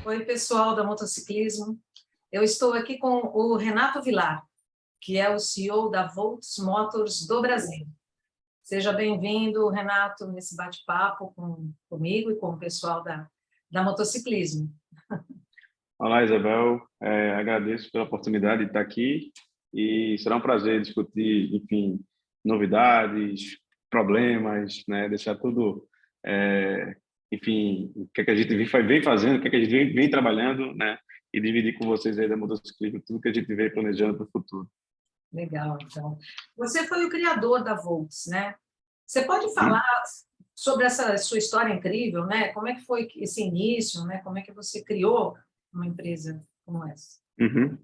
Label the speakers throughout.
Speaker 1: Oi, pessoal da Motociclismo. Eu estou aqui com o Renato Vilar, que é o CEO da Volts Motors do Brasil. Seja bem-vindo, Renato, nesse bate-papo comigo e com o pessoal da Motociclismo.
Speaker 2: Olá, Isabel. Agradeço pela oportunidade de estar aqui e será um prazer discutir, enfim, novidades, problemas, né? Deixar tudo, enfim, o que é que a gente vem fazendo, o que é que a gente vem trabalhando, né? E dividir com vocês aí da motociclismo tudo que a gente vem planejando para o futuro.
Speaker 1: Legal, então. Você foi o criador da Volts, né? Você pode falar sobre essa sua história incrível, né? Como é que foi esse início, né? Como é que você criou uma empresa como essa?
Speaker 2: Uhum.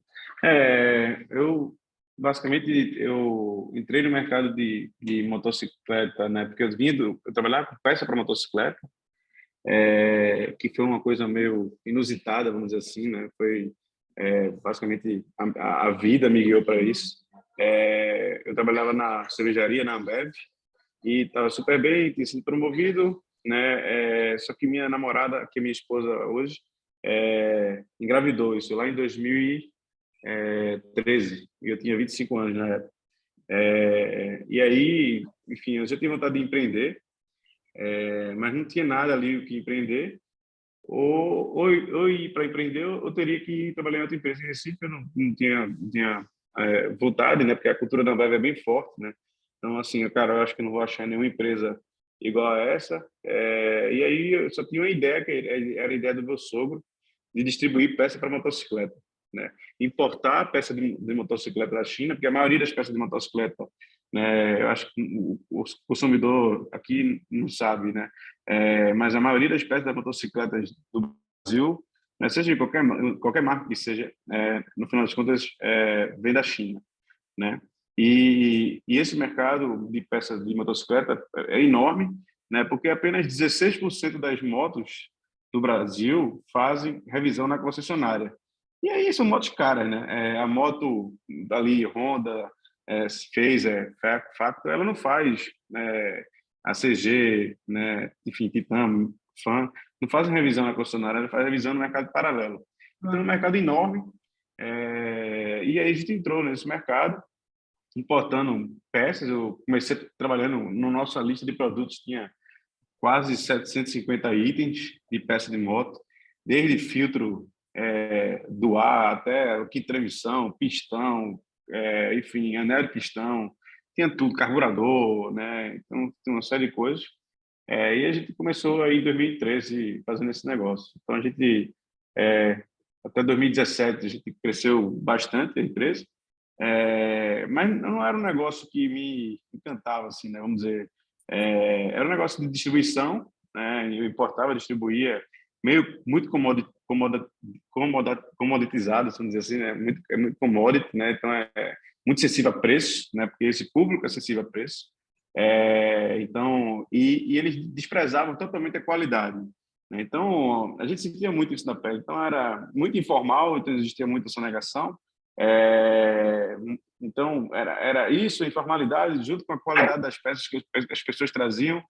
Speaker 2: Eu basicamente eu entrei no mercado de motocicleta, né? Porque eu trabalhava com peça para motocicleta, que foi uma coisa meio inusitada, vamos dizer assim, né? Foi basicamente a vida me guiou para isso. Eu trabalhava na cervejaria, na Ambev, e estava super bem, tinha sido promovido, né? Só que minha namorada, que é minha esposa hoje, engravidou, isso lá em 2013, e eu tinha 25 anos na época. E aí, enfim, eu já tinha vontade de empreender, mas não tinha nada ali o que empreender, ou ir para empreender, ou teria que ir trabalhar em outra empresa em Recife. Eu não tinha vontade, né? Porque a cultura da Ambev é bem forte, né? Então, assim, cara, eu acho que não vou achar nenhuma empresa igual a essa. E aí eu só tinha uma ideia, que era a ideia do meu sogro, de distribuir peça para motocicleta, né? Importar peça de motocicleta da China, porque a maioria das peças de motocicleta, né, eu acho que o consumidor aqui não sabe, né? Mas a maioria das peças das motocicletas do Brasil, né, seja de qualquer marca que seja, no final das contas, vem da China, né? E esse mercado de peças de motocicleta é enorme, né? Porque apenas 16% das motos do Brasil fazem revisão na concessionária. E aí são motos caras, né? A moto dali, Honda, Fazer, Facto, ela não faz a CG, né? Enfim, Titan, Fan, não fazem revisão na concessionária, ela faz revisão no mercado paralelo. Então, é um mercado enorme. E aí a gente entrou nesse mercado, importando peças. Eu comecei trabalhando no nossa lista de produtos, tinha quase 750 itens de peça de moto, desde filtro do ar até o kit transmissão, pistão, enfim, anel de pistão, tinha tudo, carburador, né? Então, tem uma série de coisas. E a gente começou aí em 2013 fazendo esse negócio. Então, a gente, até 2017, a gente cresceu bastante a empresa, mas não era um negócio que me encantava, assim, né? Vamos dizer, era um negócio de distribuição, né? Eu importava, distribuía, muito comoditizado, vamos dizer assim, né? Muito commodity, né? Então é muito acessível a preço, né? Porque esse público é acessível a preço. Então, e eles desprezavam totalmente a qualidade, né? Então a gente sentia muito isso na pele. Então era muito informal, então existia muita sonegação. É, então, era isso, a informalidade, junto com a qualidade das peças que as pessoas traziam,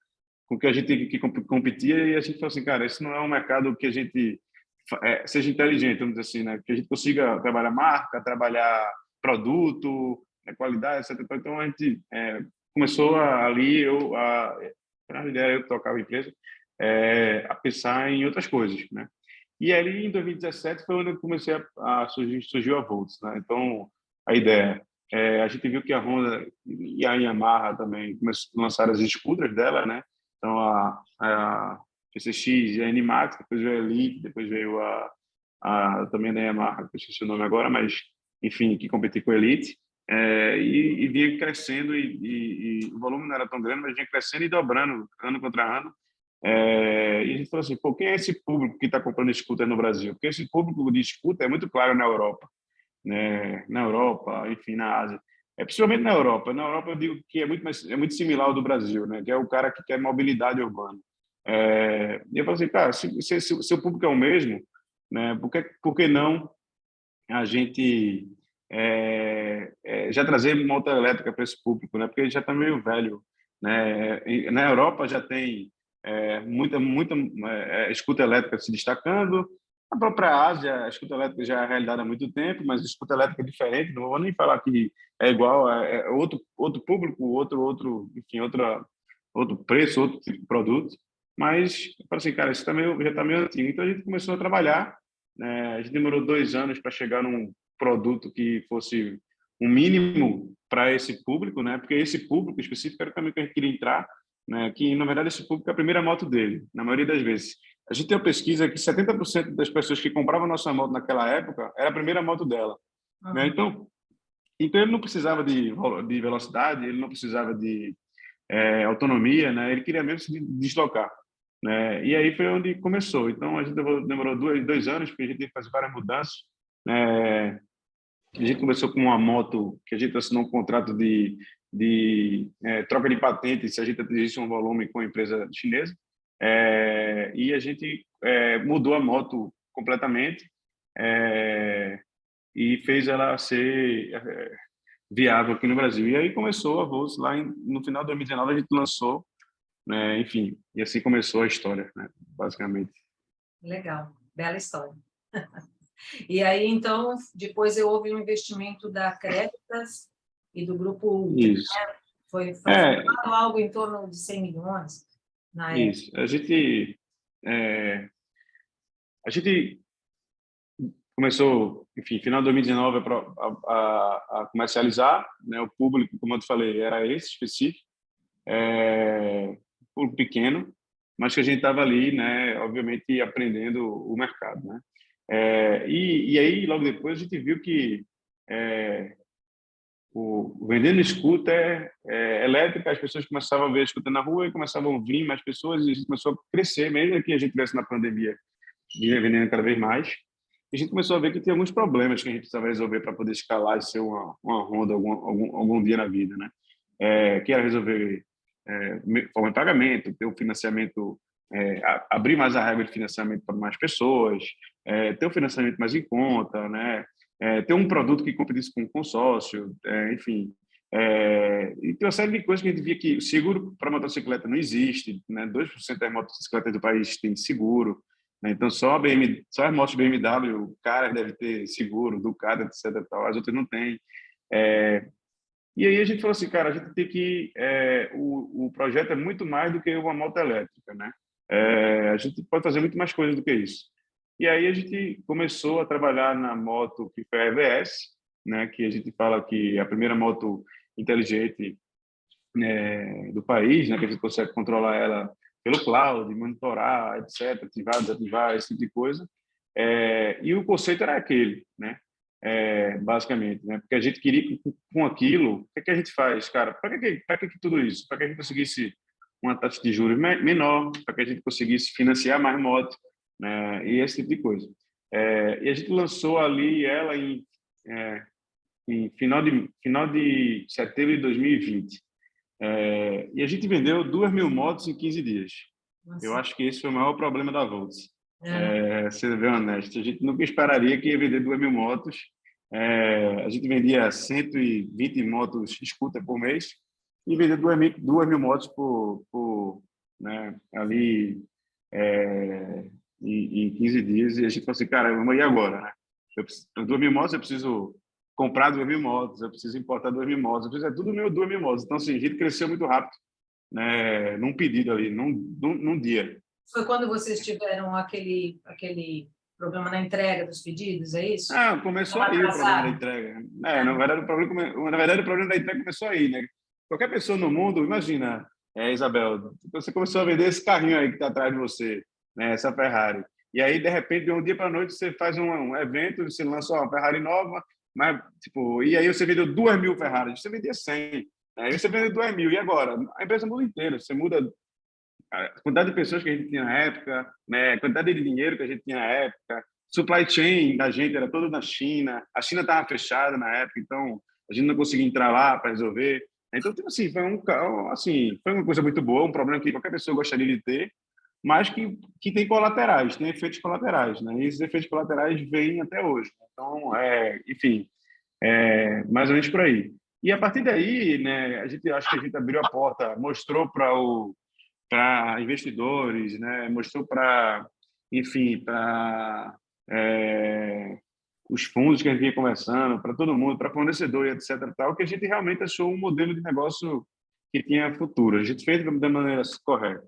Speaker 2: com que a gente que competia, e a gente falou assim, cara, isso não é um mercado que a gente seja inteligente, vamos dizer assim, né? Que a gente consiga trabalhar marca, trabalhar produto, qualidade, etc. Então, a gente começou ali, na ideia, eu tocava a empresa, a pensar em outras coisas, né? E ali, em 2017, foi onde eu comecei surgiu a Volts, né? Então, a ideia, a gente viu que a Honda e a Yamaha também lançaram as scooters dela, né? Então, a PCX e a NMAX, depois veio a Elite, depois veio também da Yamaha, que eu esqueci o nome agora, mas, enfim, que competiu com a Elite. E vinha crescendo, e o volume não era tão grande, mas vinha crescendo e dobrando, ano contra ano. E a gente falou assim, pô, quem é esse público que está comprando scooter no Brasil? Porque esse público de scooter é muito claro na Europa, né? Na Europa, enfim, na Ásia. Principalmente na Europa. Na Europa eu digo que é muito similar ao do Brasil, né? Que é o cara que quer mobilidade urbana. E eu falei assim, cara, se o seu público é o mesmo, né? Por que não a gente já trazer moto elétrica para esse público, né? Porque ele já está meio velho, né? Na Europa já tem muita scooter elétrica se destacando. A própria Ásia, a escuta elétrica já é realidade há muito tempo, mas a escuta elétrica é diferente. Não vou nem falar que é igual, é outro público, enfim, outro preço, outro tipo de produto. Mas, eu falei assim, cara, isso já está meio antigo. Então, a gente começou a trabalhar, né? A gente demorou 2 anos para chegar num produto que fosse um mínimo para esse público, né? Porque esse público específico era o caminho que a gente queria entrar, né? Que, na verdade, esse público é a primeira moto dele, na maioria das vezes. A gente tem uma pesquisa que 70% das pessoas que compravam nossa moto naquela época era a primeira moto dela, né?
Speaker 1: Uhum.
Speaker 2: Então ele não precisava de velocidade, ele não precisava de autonomia, né? Ele queria mesmo se deslocar, né? E aí foi onde começou. Então a gente demorou 2 anos, porque a gente teve que fazer várias mudanças, né? A gente começou com uma moto que a gente assinou um contrato de troca de patente se a gente atingisse um volume com a empresa chinesa. E a gente mudou a moto completamente e fez ela ser viável aqui no Brasil. E aí começou a Volks lá no final de 2019 a gente lançou, né, enfim, e assim começou a história, né, basicamente.
Speaker 1: Legal, bela história. E aí, então, depois houve um investimento da Créditas e do Grupo Ultra.
Speaker 2: Isso.
Speaker 1: Foi falado algo em torno de 100 milhões na época.
Speaker 2: Isso. A gente começou, enfim, final de 2019 a comercializar, né? O público, como eu te falei, era esse específico, público pequeno, mas que a gente estava ali, né? Obviamente aprendendo o mercado, né? E aí logo depois a gente viu que o vendendo scooter elétrica, as pessoas começavam a ver scooter na rua e começavam a vir mais pessoas e a gente começou a crescer, mesmo que a gente estivesse na pandemia, vinha vendendo cada vez mais. E a gente começou a ver que tinha alguns problemas que a gente precisava resolver para poder escalar e ser uma Honda algum dia na vida, né? Que era resolver forma de pagamento, ter um financiamento, abrir mais a regra de financiamento para mais pessoas, ter um financiamento mais em conta, né? Ter um produto que competisse com um consórcio, enfim. E tem uma série de coisas que a gente via que o seguro para motocicleta não existe, né? 2% das motocicletas do país tem seguro, né? Então, só as motos BMW, o cara deve ter seguro, Ducati, etc. Tal, as outras não têm. E aí a gente falou assim, cara, a gente tem que... o projeto é muito mais do que uma moto elétrica, né? A gente pode fazer muito mais coisas do que isso. E aí a gente começou a trabalhar na moto que foi a EVS, né? Que a gente fala que é a primeira moto inteligente, né, do país, né? Que a gente consegue controlar ela pelo cloud, monitorar, etc., ativar, desativar, esse tipo de coisa. E o conceito era aquele, né? Basicamente, né? Porque a gente queria que com aquilo, o que é que a gente faz, cara? Para que tudo isso? Para que a gente conseguisse uma taxa de juros menor, para que a gente conseguisse financiar mais motos, né? E esse tipo de coisa. E a gente lançou ali ela em final de setembro de 2020. E a gente vendeu 2.000 motos em 15 dias. Eu
Speaker 1: Nossa.
Speaker 2: acho que esse foi o maior problema da Volts.
Speaker 1: É.
Speaker 2: Sendo bem honesto, a gente nunca esperaria que ia vender 2.000 motos. A gente vendia 120 motos scooter por mês e vendia 2.000 motos né, ali em 15 dias. E a gente falou assim, cara, vamos aí agora, né? 2.000 motos, eu preciso comprar 2.000 motos, eu preciso importar 2.000 motos, eu preciso tudo meu 2.000 motos. Então, assim, a gente cresceu muito rápido, né, num pedido ali, num dia.
Speaker 1: Foi quando vocês tiveram aquele problema na entrega dos pedidos, é isso?
Speaker 2: Começou
Speaker 1: Estava
Speaker 2: aí o problema da
Speaker 1: atrasado.
Speaker 2: entrega. Na verdade, o problema da entrega começou aí, né? Qualquer pessoa no mundo, imagina, Isabel, você começou a vender esse carrinho aí que está atrás de você, né, essa Ferrari. E aí, de repente, de um dia para a noite, você faz um evento, você lança uma Ferrari nova, mas, tipo, e aí você vendeu 2.000 Ferraris, você vendia 100, né? Aí você vendeu 2.000, e agora? A empresa muda inteira, você muda a quantidade de pessoas que a gente tinha na época, né, a quantidade de dinheiro que a gente tinha na época, supply chain da gente era todo na China, a China estava fechada na época, então a gente não conseguia entrar lá para resolver. Então, tipo assim, foi uma coisa muito boa, um problema que qualquer pessoa gostaria de ter, mas que tem colaterais, tem efeitos colaterais, né? E esses efeitos colaterais vêm até hoje. Então, enfim, mais ou menos por aí. E a partir daí, né, acho que a gente abriu a porta, mostrou para investidores, né? Mostrou para, enfim, para os fundos que a gente vinha conversando, para todo mundo, para fornecedor e etc. Tal, que a gente realmente achou um modelo de negócio que tinha futuro. A gente fez da maneira correta.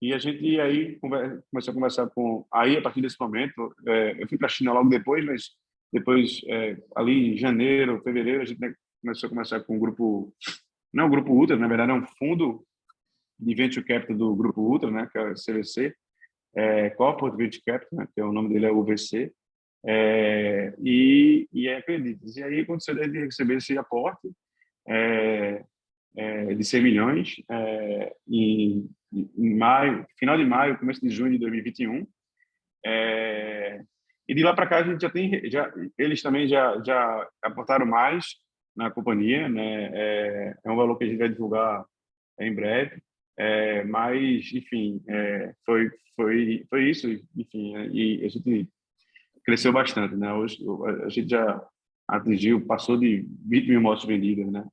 Speaker 2: E a gente aí começou a conversar com... Aí, a partir desse momento, eu fui para a China logo depois, mas depois, ali em janeiro, fevereiro, a gente começou a conversar com o grupo... Não o Grupo Ultra, na verdade, é um fundo de Venture Capital do Grupo Ultra, né, que é o CVC, Corporate Venture Capital, né, que é o nome dele é UVC, e Acreditas. E aí aconteceu de receber esse aporte de 100 milhões em maio, final de maio, começo de junho de 2021. E de lá para cá a gente eles também já aportaram mais na companhia, né? É um valor que a gente vai divulgar em breve. Mas, enfim, foi isso, enfim, e a gente cresceu bastante, né? Hoje a gente já passou de 20 mil motos vendidas, né?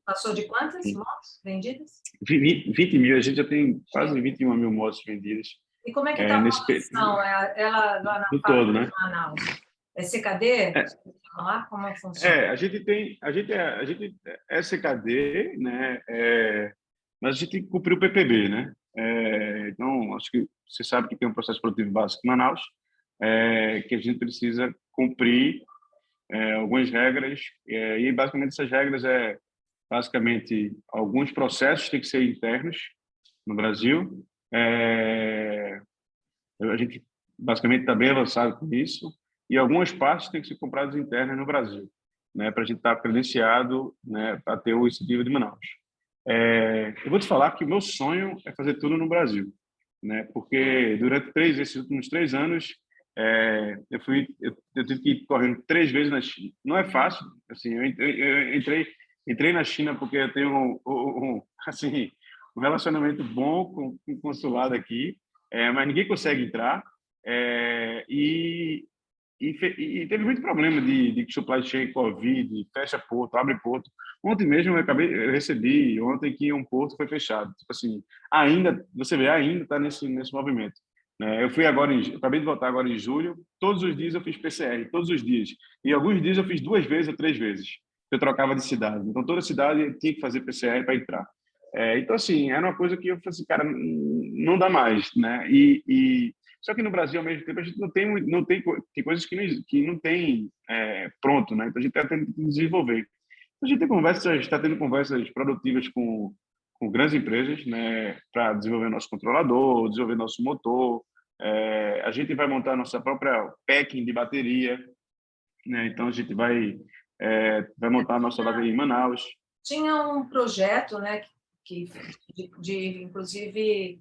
Speaker 1: Passou de quantas motos vendidas?
Speaker 2: 20 mil, a gente já tem quase 21 mil motos vendidas.
Speaker 1: E como é que está a produção? Ela lá na
Speaker 2: do
Speaker 1: fábrica
Speaker 2: todo, né?
Speaker 1: de Manaus? É CKD? Lá, como funciona?
Speaker 2: A gente é CKD, né? Mas a gente tem que cumprir o PPB, né? Então, acho que você sabe que tem um processo produtivo básico em Manaus, que a gente precisa cumprir algumas regras, e basicamente essas regras basicamente alguns processos têm que ser internos no Brasil. A gente basicamente está bem avançado com isso, e algumas partes têm que ser compradas internas no Brasil, né, para a gente estar credenciado, né, para ter o incentivo de Manaus. Eu vou te falar que o meu sonho é fazer tudo no Brasil, né, porque durante esses últimos 3 anos eu tive que ir correndo 3 vezes na China. Não é fácil, assim, eu entrei na China porque eu tenho assim, um relacionamento bom com o consulado aqui, mas ninguém consegue entrar. E teve muito problema de supply chain, Covid, fecha porto, abre porto. Ontem mesmo eu recebi ontem que um porto foi fechado. Tipo assim, você vê, ainda está nesse movimento. Né? Eu acabei de voltar agora em julho, todos os dias eu fiz PCR, todos os dias. E alguns dias eu fiz 2 vezes ou 3 vezes. Eu trocava de cidade. Então toda cidade tinha que fazer PCR para entrar. Então, assim, era uma coisa que eu falei assim, cara, não dá mais, né? Só que no Brasil, ao mesmo tempo, a gente tem coisas que não tem pronto, né? Então a gente está tendo que desenvolver. A gente está tendo conversas produtivas com grandes empresas, né? Para desenvolver nosso controlador, desenvolver nosso motor. A gente vai montar nossa própria packing de bateria, né? Então a gente vai montar a nossa bateria em Manaus.
Speaker 1: Tinha um projeto, né, de inclusive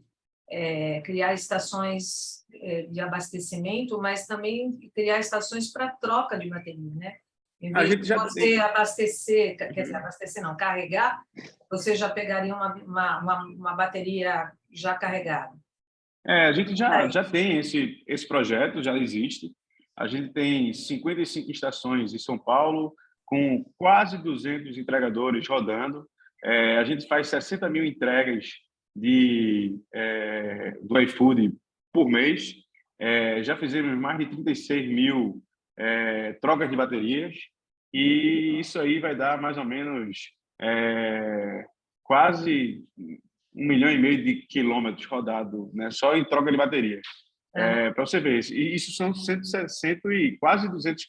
Speaker 1: criar estações de abastecimento, mas também criar estações para troca de bateria, né? Em vez de você abastecer, quer dizer, abastecer não, carregar, você já pegaria uma bateria já carregada.
Speaker 2: A gente já tem esse projeto, já existe. A gente tem 55 estações em São Paulo, com quase 200 entregadores rodando. A gente faz 60 mil entregas do iFood por mês. Já fizemos mais de 36 mil trocas de baterias. E isso aí vai dar mais ou menos quase 1,5 milhão de quilômetros rodados, né, só em troca de bateria. Para você ver, e isso são 160 e quase 200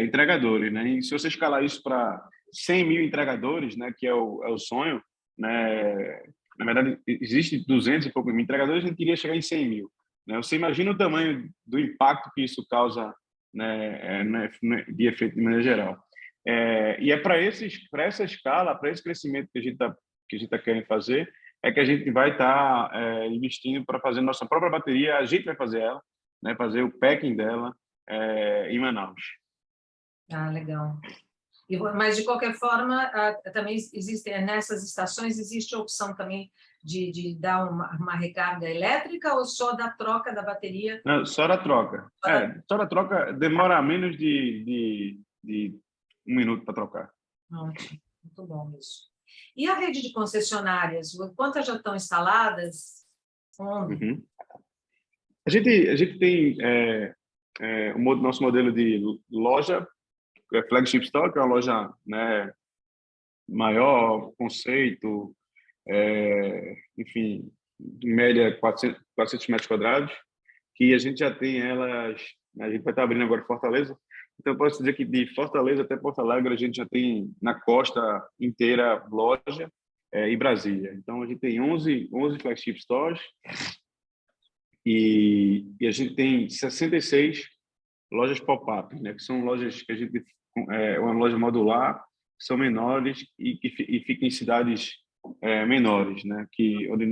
Speaker 2: entregadores, né? E se você escalar isso para 100 mil entregadores, né, que é o sonho, né? Na verdade, existe 200 e poucos mil entregadores, a gente queria chegar em 100 mil. Né? Você imagina o tamanho do impacto que isso causa, né, de efeito de maneira geral. E é para essa escala, para esse crescimento que a gente tá querendo fazer, é que a gente vai estar investindo para fazer nossa própria bateria. A gente vai fazer ela, né, fazer o packing dela em Manaus.
Speaker 1: Legal. Mas, de qualquer forma, também nessas estações, existe a opção também de dar uma recarga elétrica ou só da troca da bateria?
Speaker 2: Não, só da troca. Só da troca demora menos de 1 minuto para trocar.
Speaker 1: Ótimo, muito bom isso. E a rede de concessionárias, quantas já estão instaladas? Onde?
Speaker 2: Uhum. A gente tem nosso modelo de loja, flagship store, que é uma loja, né, maior, conceito, enfim, em média 400 metros quadrados, que a gente já tem elas, a gente vai estar abrindo agora em Fortaleza, então eu posso dizer que de Fortaleza até Porto Alegre a gente já tem na costa inteira loja, e Brasília. Então a gente tem 11 flagship stores e a gente tem 66 lojas pop-up, né, que são lojas que a gente uma loja modular, que são menores e ficam em cidades menores, né, que onde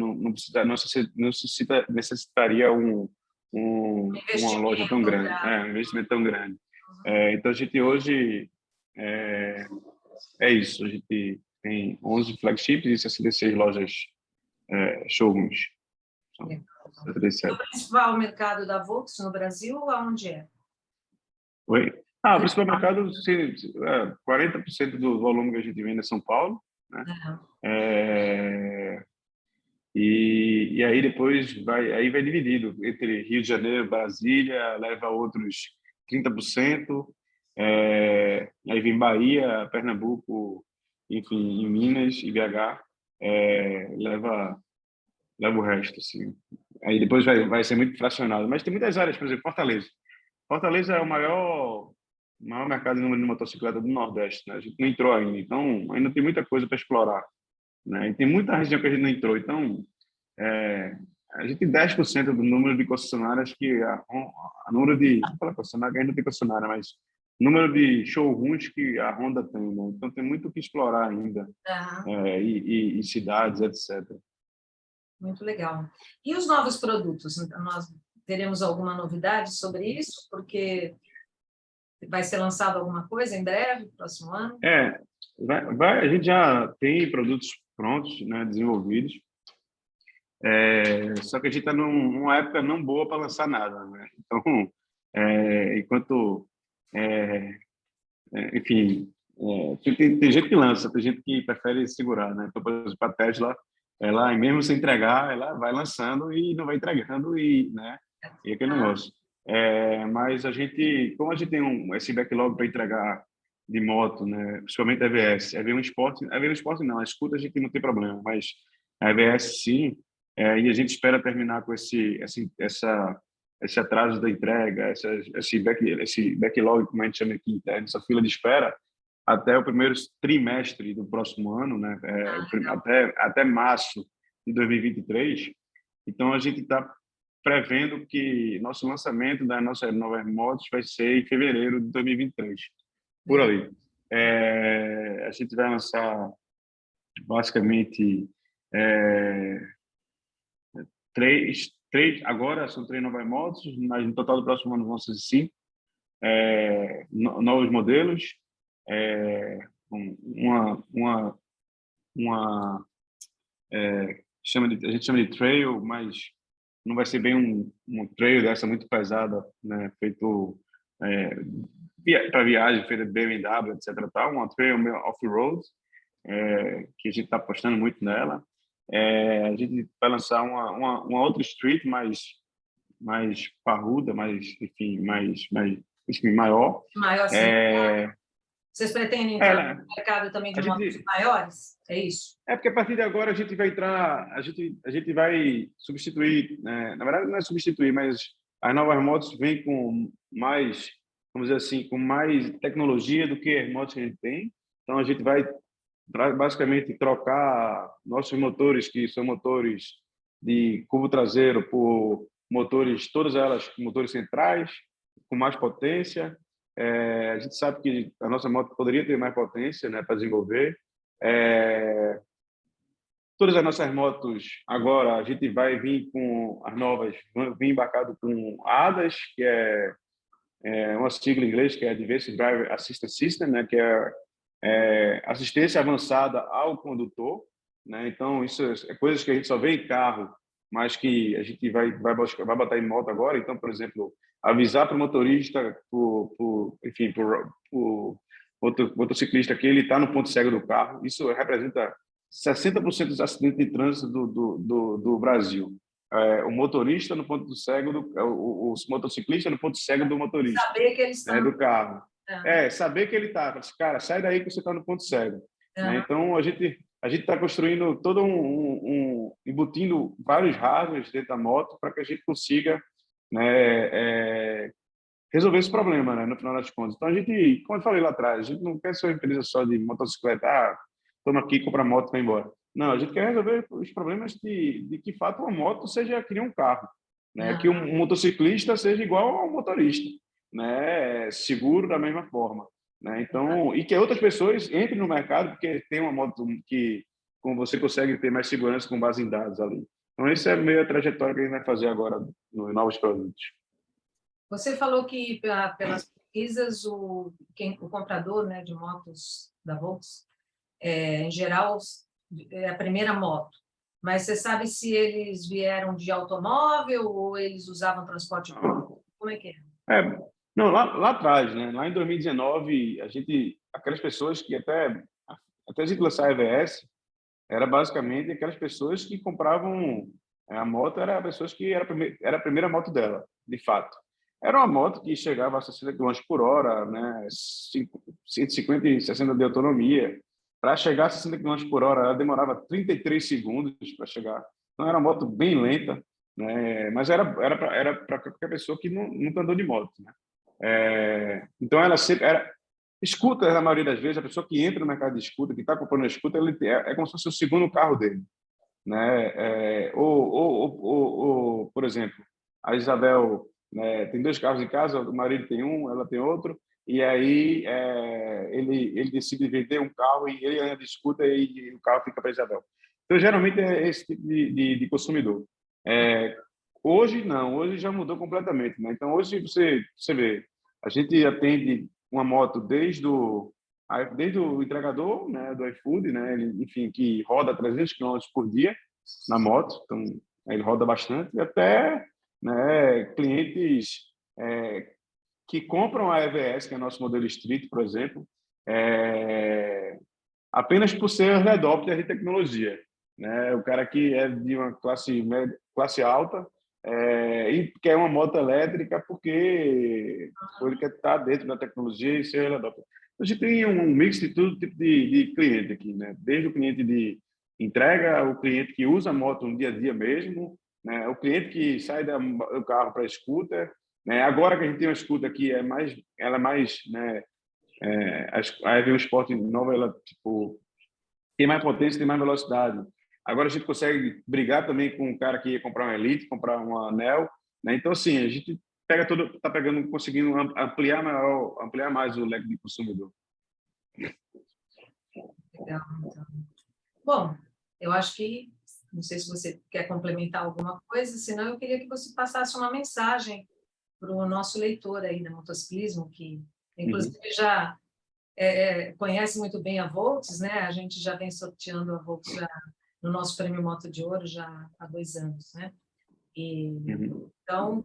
Speaker 2: necessitaria uma loja tão
Speaker 1: Investimento
Speaker 2: grande,
Speaker 1: para...
Speaker 2: um investimento tão grande. Então a gente hoje é isso, a gente tem 11 flagships e 66 lojas showrooms. São
Speaker 1: E o
Speaker 2: 77.
Speaker 1: principal mercado da Volks no Brasil, aonde é?
Speaker 2: Oi? O principal mercado, 40% do volume que a gente vende é São Paulo, né?
Speaker 1: Uhum.
Speaker 2: E aí depois vai dividido entre Rio de Janeiro, Brasília, leva outros 30%, aí vem Bahia, Pernambuco, enfim, em Minas e BH, leva o resto, assim. Aí depois vai ser muito fracionado, mas tem muitas áreas, por exemplo, Fortaleza. Fortaleza é o maior mercado de número de motocicleta do Nordeste, né? A gente não entrou ainda, então ainda tem muita coisa para explorar, né? E tem muita região que a gente não entrou, então a gente tem 10% do número de concessionárias a número de, não fala concessionária, que ainda tem concessionária, mas número de showrooms que a Honda tem, né? Então tem muito o que explorar ainda,
Speaker 1: Uhum.
Speaker 2: e cidades, etc.
Speaker 1: Muito legal. E os novos produtos? Nós teremos alguma novidade sobre isso? Porque vai ser lançado alguma coisa em breve, próximo ano?
Speaker 2: A gente já tem produtos prontos, né, desenvolvidos, só que a gente está numa época não boa para lançar nada, né? Então, enquanto, enfim, tem gente que lança, tem gente que prefere segurar, né? Então, por exemplo, a Tesla, ela mesmo sem entregar, ela vai lançando e não vai entregando né? E aquele negócio. Mas como a gente tem esse backlog para entregar de moto, né? Principalmente a EVS, EV1 Sport não, a scooter a gente não tem problema, mas a EVS sim, e a gente espera terminar com esse atraso da entrega, esse backlog, como a gente chama aqui, essa fila de espera, até o primeiro trimestre do próximo ano, né? Até março de 2023. Então, a gente está prevendo que nosso lançamento das nossas novas motos vai ser em fevereiro de 2023, por
Speaker 1: Legal.
Speaker 2: ali. A gente vai lançar, basicamente, agora são 3 novas motos, mas no total do próximo ano vão ser 5 novos modelos, uma a gente chama de trail, mas não vai ser bem um trail dessa muito pesada, né, feito para viagem, feita de BMW, etc. Tal, uma trail off-road, que a gente está apostando muito nela. A gente vai lançar uma outra street mais parruda, enfim, maior.
Speaker 1: Maior cilindrada. Vocês pretendem entrar
Speaker 2: Ela,
Speaker 1: no mercado também de
Speaker 2: a
Speaker 1: motos
Speaker 2: gente
Speaker 1: maiores? É isso?
Speaker 2: porque a partir de agora a gente vai entrar, a gente vai substituir, né? Na verdade não é substituir, mas as novas motos vêm com mais, vamos dizer assim, com mais tecnologia do que as motos que a gente tem. Então a gente vai basicamente trocar nossos motores, que são motores de cubo traseiro, por motores, todas elas motores centrais, com mais potência. A gente sabe que a nossa moto poderia ter mais potência, né, para desenvolver. Todas as nossas motos agora a gente vai vir com as novas, vir embarcado com ADAS, que é uma sigla em inglês, que é Advanced Driver Assistance System, né, que é assistência avançada ao condutor, né? Então isso é coisas que a gente só vê em carro, mas que a gente vai botar em moto agora. Então, por exemplo, avisar para o motorista, enfim, para o motociclista que ele está no ponto cego do carro. Isso representa 60% dos acidentes de trânsito do Brasil. o motorista no ponto cego, o motociclista no ponto cego do motorista.
Speaker 1: Saber que eles estão...
Speaker 2: Do carro. Saber que ele está. Cara, sai daí que você está no ponto cego. Né? Então, a gente está construindo todo embutindo vários hardwares dentro da moto para que a gente consiga, né, resolver esse problema, né, no final das contas. Então, a gente, como eu falei lá atrás, a gente não quer ser uma empresa só de motocicleta, toma aqui, compra moto e vai embora. Não, a gente quer resolver os problemas de que, de fato, uma moto seja que nem um carro, né, que um motociclista seja igual ao motorista, né, seguro da mesma forma. Né? Então, e que outras pessoas entrem no mercado porque tem uma moto que como você consegue ter mais segurança com base em dados ali. Então, essa é meio a trajetória que a gente vai fazer agora nos novos produtos.
Speaker 1: Você falou que, pelas pesquisas, o comprador, né, de motos da Volks, em geral, é a primeira moto. Mas você sabe se eles vieram de automóvel ou eles usavam transporte público? Como é que é?
Speaker 2: Não, lá atrás, né? Lá em 2019, aquelas pessoas que até a gente lançar a EVS, era basicamente aquelas pessoas que compravam a moto, eram pessoas que era a primeira moto dela, de fato. Era uma moto que chegava a 60 km por hora, né? 150 e 60 de autonomia. Para chegar a 60 km por hora, ela demorava 33 segundos para chegar. Então, era uma moto bem lenta, né? Mas era para qualquer pessoa que nunca andou de moto, né? Então, ela sempre era... Scooter, na maioria das vezes, a pessoa que entra no mercado de scooter, que está comprando scooter, ele é como se fosse o segundo carro dele. Né? Por exemplo, a Isabel, né, tem 2 carros em casa, o marido tem um, ela tem outro, e aí ele decide vender um carro e ele anda de scooter e o carro fica para a Isabel. Então, geralmente, é esse tipo de consumidor. Hoje, não. Hoje já mudou completamente. Né? Então, hoje, você vê, a gente atende uma moto desde o entregador, né, do iFood, né, enfim, que roda 300 km por dia na moto, então ele roda bastante, e até, né, clientes que compram a EVS, que é o nosso modelo Street, por exemplo, apenas por ser early adopter de tecnologia. Né? O cara que é de uma classe alta e quer uma moto elétrica porque ele quer estar dentro da tecnologia e ser early adopter. A gente tem um mix de todo tipo de cliente aqui, né? Desde o cliente de entrega, o cliente que usa a moto no dia a dia mesmo, né? O cliente que sai do carro para scooter, né? Agora que a gente tem uma scooter que ela é mais, né? A EV Sport nova, ela tipo tem mais potência, tem mais velocidade. Agora a gente consegue brigar também com um cara que ia comprar uma Elite, comprar uma Anel, né? Então assim, a gente conseguindo ampliar mais o leque de consumidor.
Speaker 1: Legal, então. Bom, eu acho que, não sei se você quer complementar alguma coisa, senão eu queria que você passasse uma mensagem para o nosso leitor aí da motociclismo, que inclusive já conhece muito bem a Volts, né? A gente já vem sorteando a Volts no nosso Prêmio Moto de Ouro já há 2 anos, né? Então,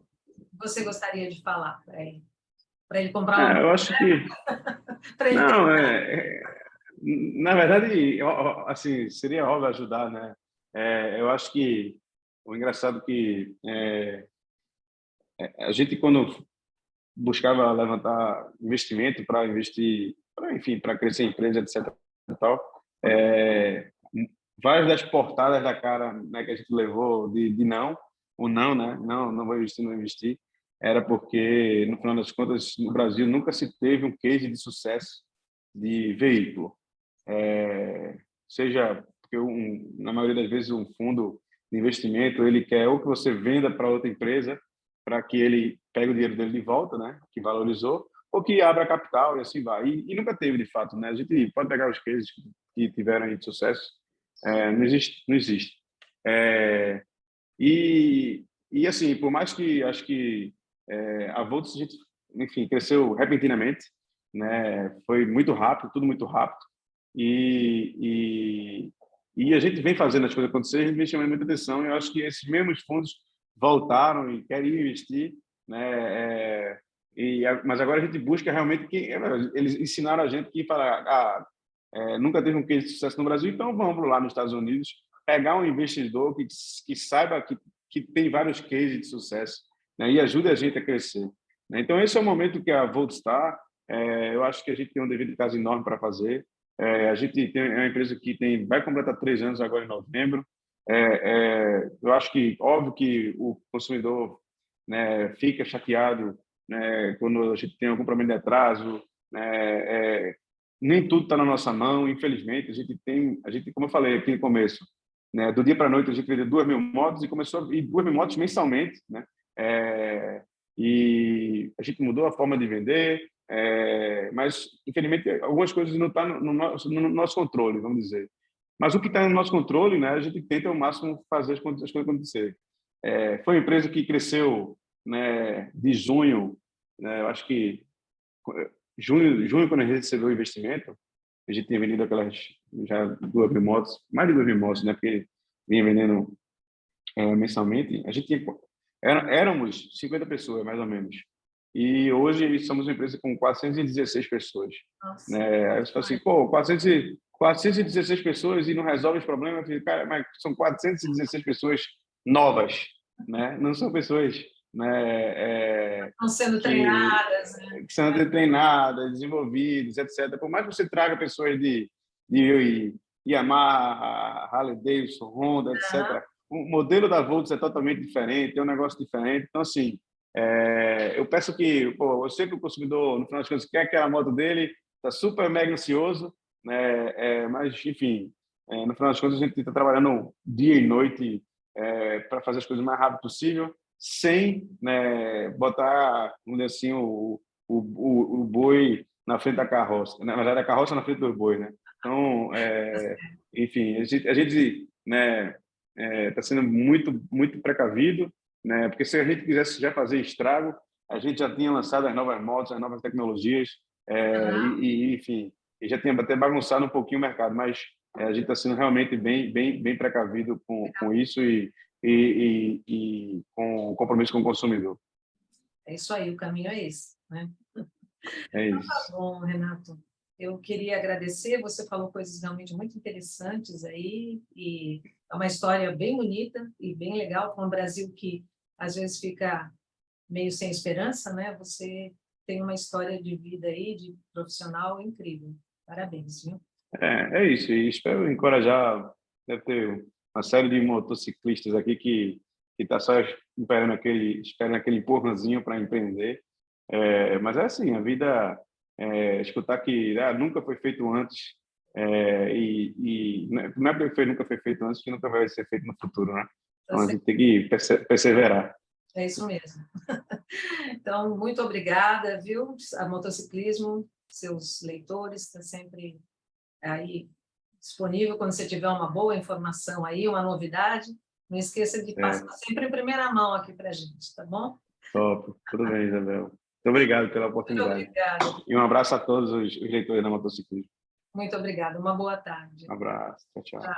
Speaker 1: você gostaria de falar para ele comprar uma...
Speaker 2: Eu acho que... Não, na verdade, assim, seria óbvio ajudar, né? Eu acho que o engraçado que a gente, quando buscava levantar investimento para investir, enfim, para crescer a empresa, etc. E tal, várias das portadas da cara, né, que a gente levou de não, o não, né? Não vou investir, não investir. Era porque, no final das contas, no Brasil nunca se teve um case de sucesso de veículo. Seja porque na maioria das vezes um fundo de investimento ele quer ou que você venda para outra empresa para que ele pegue o dinheiro dele de volta, né, que valorizou, ou que abra capital e assim vai. E nunca teve de fato, né? A gente pode pegar os cases que tiveram aí de sucesso, não existe. E assim, por mais que acho que a Volts, a gente, enfim, cresceu repentinamente, né? Foi muito rápido, tudo muito rápido. E a gente vem fazendo as coisas acontecer, a gente vem chamando muita atenção, e eu acho que esses mesmos fundos voltaram e querem investir, né? Mas agora a gente busca realmente que eles ensinaram a gente que nunca teve um case de sucesso no Brasil, então vamos lá nos Estados Unidos pegar um investidor que saiba, que que tem vários cases de sucesso, né, e ajude a gente a crescer, né? Então, esse é o momento que a Volt está. Eu acho que a gente tem um dever de casa enorme para fazer. A gente tem uma empresa que vai completar 3 anos agora em novembro. Eu acho que, óbvio que o consumidor, né, fica chateado, né, quando a gente tem algum problema de atraso, né, nem tudo está na nossa mão, infelizmente. A gente, como eu falei aqui no começo, né, do dia para a noite a gente vendeu 2.000 motos e começou a vir 2.000 motos mensalmente, né? E a gente mudou a forma de vender, mas infelizmente algumas coisas não estão no nosso controle, vamos dizer. Mas o que está no nosso controle, né, a gente tenta ao máximo fazer as coisas acontecer. Foi uma empresa que cresceu, né, de junho, né, eu acho que junho, quando a gente recebeu o investimento, a gente tinha vendido aquelas já 2.000 motos, mais de 2.000 motos, né, porque vinha vendendo mensalmente. A gente éramos 50 pessoas, mais ou menos. E hoje somos uma empresa com 416 pessoas.
Speaker 1: Nossa.
Speaker 2: Né? Aí você fala assim, pô, 416 pessoas e não resolve os problemas. Eu falei, cara, mas são 416 pessoas novas, né? Não são pessoas, né,
Speaker 1: Estão sendo treinadas, né?
Speaker 2: que são treinadas, desenvolvidas, etc. Por mais que você traga pessoas de Yamaha, Harley Davidson, Honda, etc., o modelo da Volts é totalmente diferente, é um negócio diferente. Então, assim, eu peço que, pô, eu sei que o consumidor, no final das contas, quer aquela moto dele, está super mega ansioso, né? Mas, enfim, no final das contas, a gente está trabalhando dia e noite para fazer as coisas o mais rápido possível, sem, né, botar, vamos dizer assim, o boi na frente da carroça. Na verdade, a carroça na frente do boi, né? Então, enfim, a gente, né, está sendo muito precavido, né? Porque se a gente quisesse já fazer estrago, a gente já tinha lançado as novas motos, as novas tecnologias, enfim, e já tinha até bagunçado um pouquinho o mercado, mas a gente está sendo realmente bem precavido com isso e com compromisso com o consumidor.
Speaker 1: É isso aí, o caminho é esse, né?
Speaker 2: É
Speaker 1: Então, tá
Speaker 2: isso.
Speaker 1: bom, Renato. Eu queria agradecer, você falou coisas realmente muito interessantes aí, e é uma história bem bonita e bem legal para um Brasil que às vezes fica meio sem esperança, né? Você tem uma história de vida aí, de profissional incrível. Parabéns, viu?
Speaker 2: É isso, e espero encorajar, deve ter uma série de motociclistas aqui que está só esperando aquele empurrãozinho para empreender. Mas é assim, a vida, escutar que nunca foi feito antes, e não é porque nunca foi feito antes que nunca vai ser feito no futuro, né? Então a gente tem que perseverar.
Speaker 1: É isso mesmo. Então, muito obrigada, viu? A Motociclismo, seus leitores, está sempre aí disponível quando você tiver uma boa informação aí, uma novidade. Não esqueça de passar sempre em primeira mão aqui para a gente, tá bom?
Speaker 2: Top, tudo bem, Isabel. Muito obrigado pela oportunidade.
Speaker 1: Muito obrigada.
Speaker 2: E um abraço a todos os leitores da Motociclismo.
Speaker 1: Muito obrigada. Uma boa tarde.
Speaker 2: Um abraço. Tchau.
Speaker 1: Tchau.